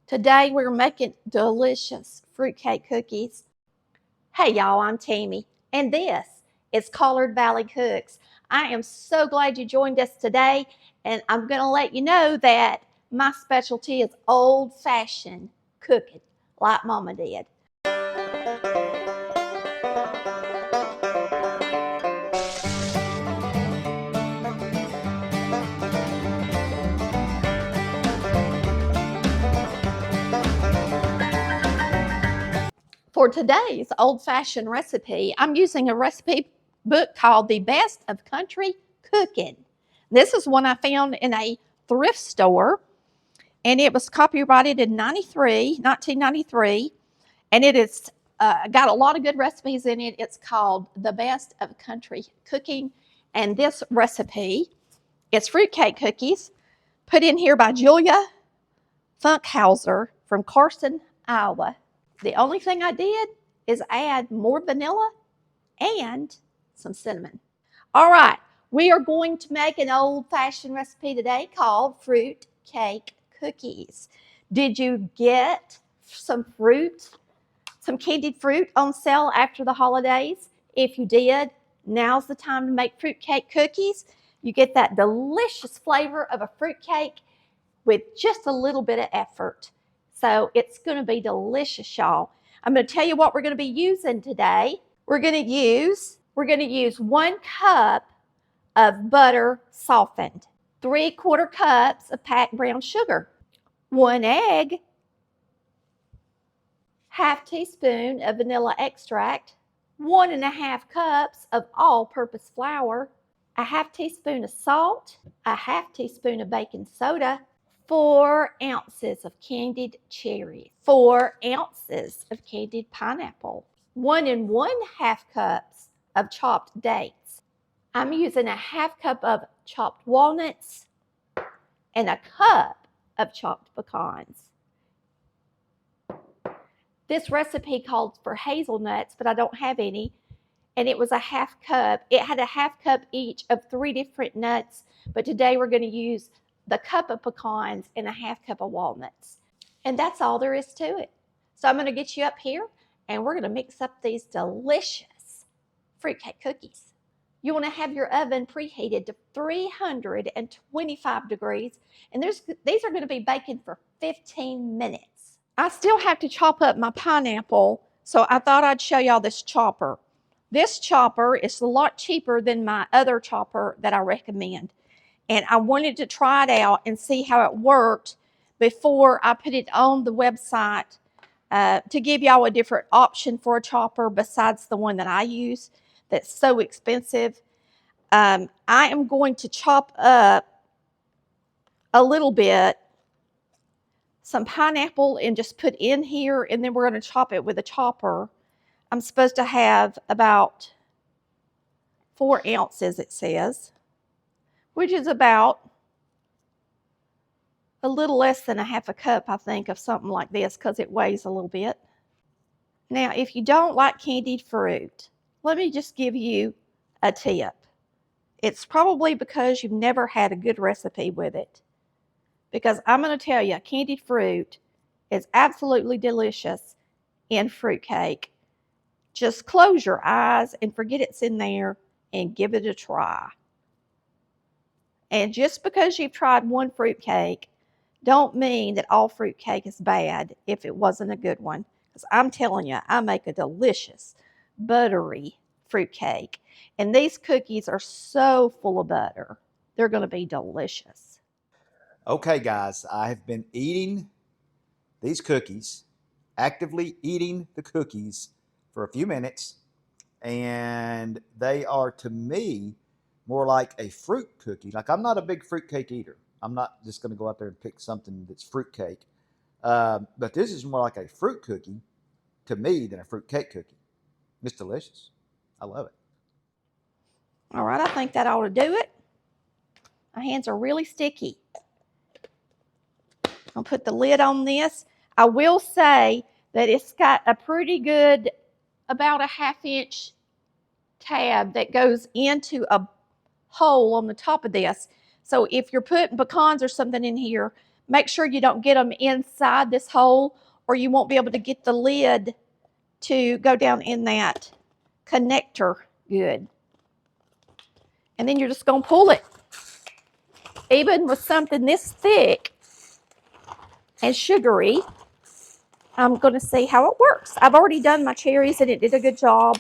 Today we're making delicious fruitcake cookies. Hey y'all, I'm Tammy, and this is Collard Valley Cooks. I am so glad you joined us today, and I'm going to let you know that my specialty is old-fashioned cooking, like Mama did. For today's old-fashioned recipe, I'm using a recipe book called The Best of Country Cooking. This is one I found in a thrift store, and it was copyrighted in 1993, and it is got a lot of good recipes in it. It's called The Best of Country Cooking, and this recipe is fruitcake cookies put in here by Julia Funkhauser from Carson, Iowa. The only thing I did is add more vanilla and some cinnamon. All right, we are going to make an old-fashioned recipe today called fruit cake cookies. Did you get some fruit, some candied fruit on sale after the holidays? If you did, now's the time to make fruit cake cookies. You get that delicious flavor of a fruit cake with just a little bit of effort. So it's going to be delicious, y'all. I'm going to tell you what we're going to be using today. We're going to use 1 cup of butter softened, 3/4 cups of packed brown sugar, 1 egg, 1/2 teaspoon of vanilla extract, 1 1/2 cups of all-purpose flour, a 1/2 teaspoon of salt, a 1/2 teaspoon of baking soda, 4 ounces of candied cherries, 4 ounces of candied pineapple, 1 1/2 cups of chopped dates. I'm using a 1/2 cup of chopped walnuts and a cup of chopped pecans. This recipe called for hazelnuts, but I don't have any, and it was a 1/2 cup. It had a 1/2 cup each of 3 different nuts, but today we're going to use the cup of pecans and a 1/2 cup of walnuts. And that's all there is to it. So I'm going to get you up here, and we're going to mix up these delicious fruitcake cookies. You want to have your oven preheated to 325 degrees, and these are going to be baking for 15 minutes. I still have to chop up my pineapple, so I thought I'd show y'all this chopper. This chopper is a lot cheaper than my other chopper that I recommend. And I wanted to try it out and see how it worked before I put it on the website to give y'all a different option for a chopper besides the one that I use that's so expensive. I am going to chop up a little bit, some pineapple, and just put in here, and then we're going to chop it with a chopper. I'm supposed to have about 4 ounces, it says, which is about a little less than a 1/2 cup, I think, of something like this because it weighs a little bit. Now, if you don't like candied fruit, let me just give you a tip. It's probably because you've never had a good recipe with it. Because I'm going to tell you, candied fruit is absolutely delicious in fruitcake. Just close your eyes and forget it's in there and give it a try. And just because you've tried one fruitcake, don't mean that all fruitcake is bad if it wasn't a good one. Because I'm telling you, I make a delicious, buttery fruitcake. And these cookies are so full of butter. They're going to be delicious. Okay, guys, I have been eating these cookies, actively eating the cookies for a few minutes, and they are, to me, more like a fruit cookie. Like, I'm not a big fruitcake eater. I'm not just going to go out there and pick something that's fruitcake. But this is more like a fruit cookie to me than a fruitcake cookie. It's delicious. I love it. All right, I think that ought to do it. My hands are really sticky. I'll put the lid on this. I will say that it's got a pretty good, about a 1/2 inch tab that goes into a hole on the top of this. So if you're putting pecans or something in here, Make sure you don't get them inside this hole, or you won't be able to get the lid to go down in that connector good. And then you're just going to pull it. Even with something this thick and sugary, I'm going to see how it works. I've already done my cherries and it did a good job.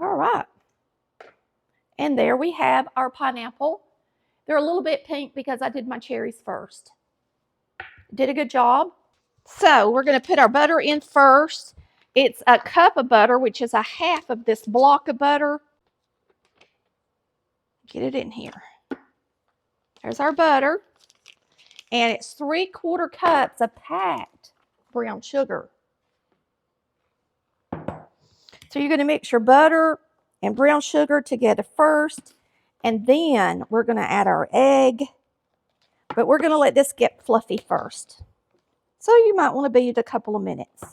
All right. And there we have our pineapple. They're a little bit pink because I did my cherries first. Did a good job. So we're going to put our butter in first. It's a cup of butter, which is a half of this block of butter. Get it in here. There's our butter. And it's 3/4 cups of packed brown sugar. So you're going to mix your butter and brown sugar together first. And then we're going to add our egg. But we're going to let this get fluffy first. So you might want to beat it a couple of minutes.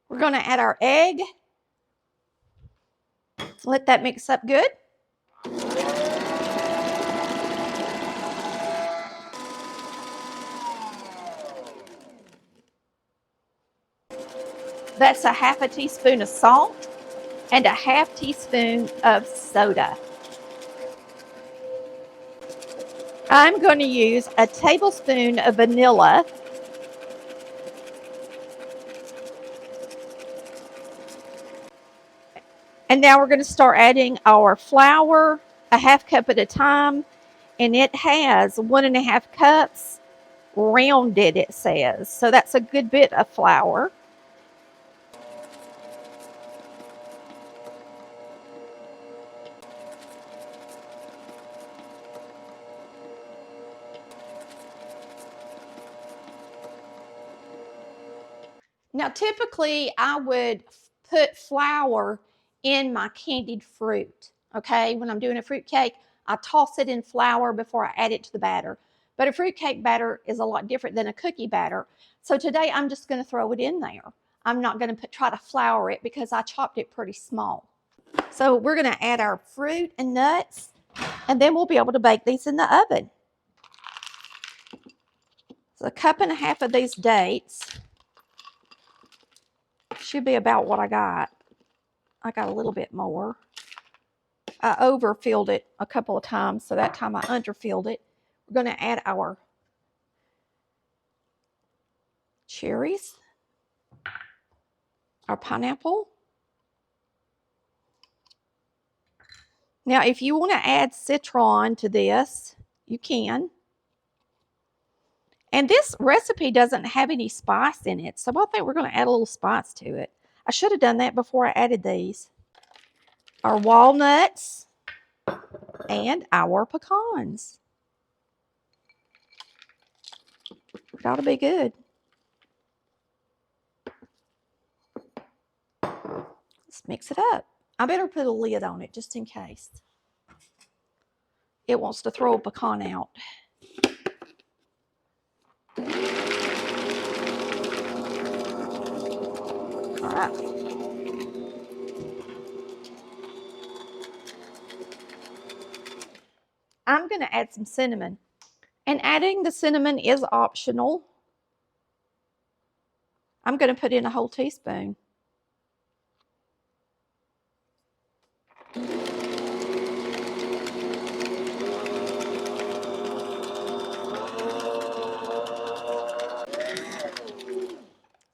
We're going to add our egg. Let that mix up good. That's a half a teaspoon of salt and a half teaspoon of soda. I'm going to use a tablespoon of vanilla. And now we're going to start adding our flour, a half cup at a time. And it has 1.5 cups rounded, it says. So that's a good bit of flour. Now, typically, I would put flour in my candied fruit, okay? When I'm doing a fruit cake, I toss it in flour before I add it to the batter. But a fruit cake batter is a lot different than a cookie batter. So today, I'm just going to throw it in there. I'm not going to try to flour it because I chopped it pretty small. So we're going to add our fruit and nuts, and then we'll be able to bake these in the oven. So 1.5 cups of these dates. Should be about what I got. I got a little bit more. I overfilled it a couple of times, so that time I underfilled it. We're going to add our cherries, our pineapple. Now, if you want to add citron to this, you can. And this recipe doesn't have any spice in it, so I think we're going to add a little spice to it. I should have done that before I added these. Our walnuts and our pecans. It ought to be good. Let's mix it up. I better put a lid on it just in case it wants to throw a pecan out. All right. I'm going to add some cinnamon. And adding the cinnamon is optional. I'm going to put in a whole teaspoon.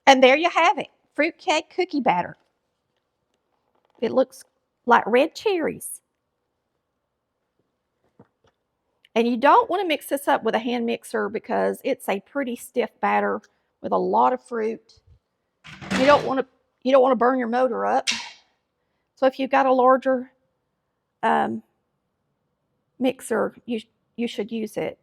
And there you have it, fruitcake cookie batter. It looks like red cherries. And you don't want to mix this up with a hand mixer because it's a pretty stiff batter with a lot of fruit. You don't want to burn your motor up. So if you've got a larger mixer, you should use it.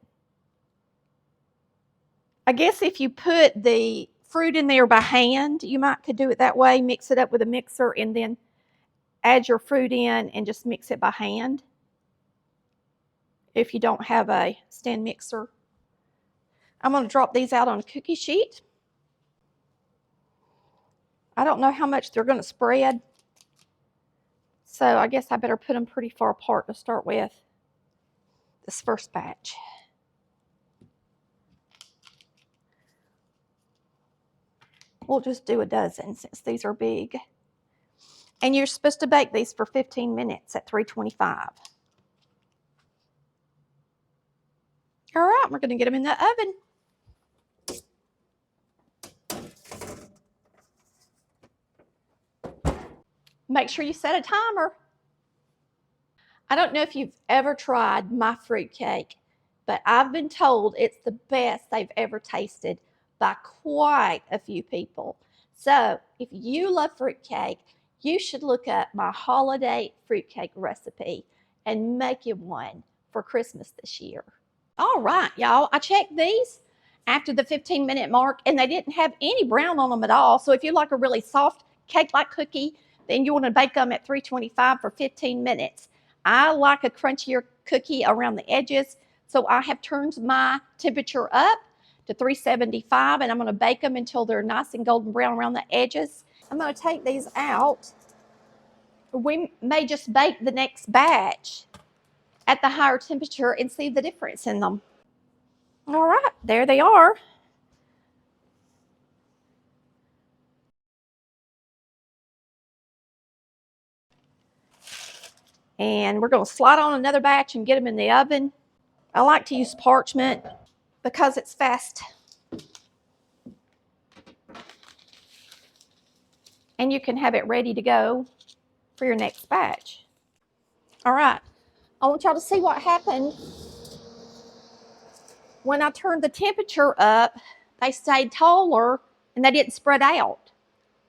I guess if you put the fruit in there by hand, you could do it that way. Mix it up with a mixer and then add your fruit in and just mix it by hand if you don't have a stand mixer. I'm going to drop these out on a cookie sheet. I don't know how much they're going to spread, so I guess I better put them pretty far apart to start with this first batch. We'll just do a dozen since these are big. And you're supposed to bake these for 15 minutes at 325. All right, we're going to get them in the oven. Make sure you set a timer. I don't know if you've ever tried my fruitcake, but I've been told it's the best they've ever tasted by quite a few people. So if you love fruitcake, you should look up my holiday fruitcake recipe and make you one for Christmas this year. All right, y'all, I checked these after the 15-minute mark and they didn't have any brown on them at all. So if you like a really soft cake-like cookie, then you want to bake them at 325 for 15 minutes. I like a crunchier cookie around the edges, so I have turned my temperature up to 375 and I'm going to bake them until they're nice and golden brown around the edges. I'm going to take these out. We may just bake the next batch at the higher temperature and see the difference in them. All right, there they are. And we're going to slide on another batch and get them in the oven. I like to use parchment because it's fast. And you can have it ready to go for your next batch. All right, I want y'all to see what happened when I turned the temperature up. They stayed taller and they didn't spread out.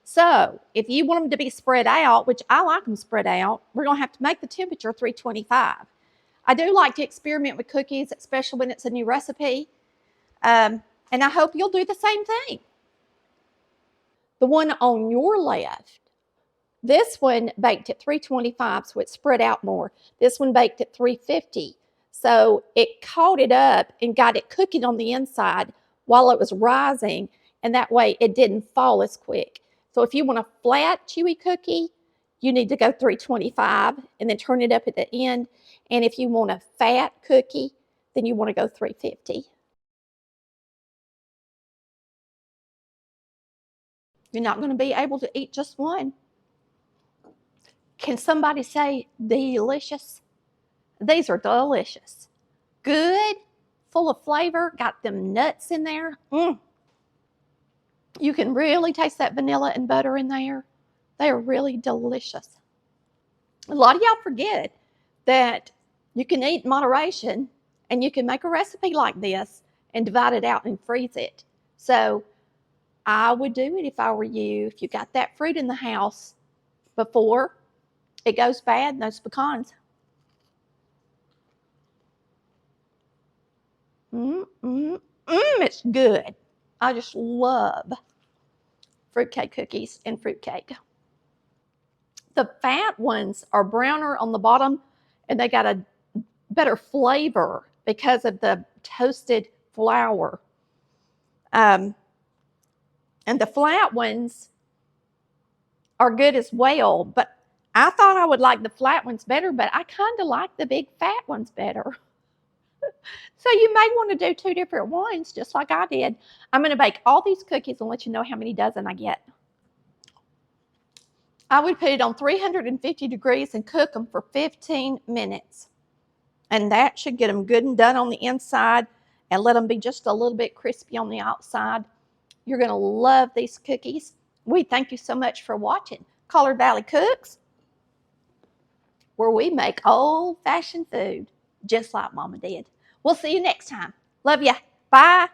So if you want them to be spread out, which I like them spread out, we're going to have to make the temperature 325. I do like to experiment with cookies, especially when it's a new recipe. And I hope you'll do the same thing. The one on your left, this one baked at 325, so it spread out more. This one baked at 350. So it caught it up and got it cooking on the inside while it was rising, and that way it didn't fall as quick. So if you want a flat, chewy cookie, you need to go 325 and then turn it up at the end. And if you want a fat cookie, then you want to go 350. You're not going to be able to eat just one. Can somebody say delicious? These are delicious. Good, full of flavor, got them nuts in there. You can really taste that vanilla and butter in there. They are really delicious. A lot of y'all forget that you can eat in moderation and you can make a recipe like this and divide it out and freeze it. So I would do it if I were you. If you got that fruit in the house before it goes bad, those pecans. It's good. I just love fruitcake cookies and fruitcake. The fat ones are browner on the bottom and they got a better flavor because of the toasted flour. And the flat ones are good as well, but I thought I would like the flat ones better, but I kind of like the big fat ones better. So you may want to do two different ones, just like I did. I'm going to bake all these cookies and let you know how many dozen I get. I would put it on 350 degrees and cook them for 15 minutes. And that should get them good and done on the inside and let them be just a little bit crispy on the outside. You're going to love these cookies. We thank you so much for watching Collard Valley Cooks, where we make old-fashioned food just like Mama did. We'll see you next time. Love ya. Bye.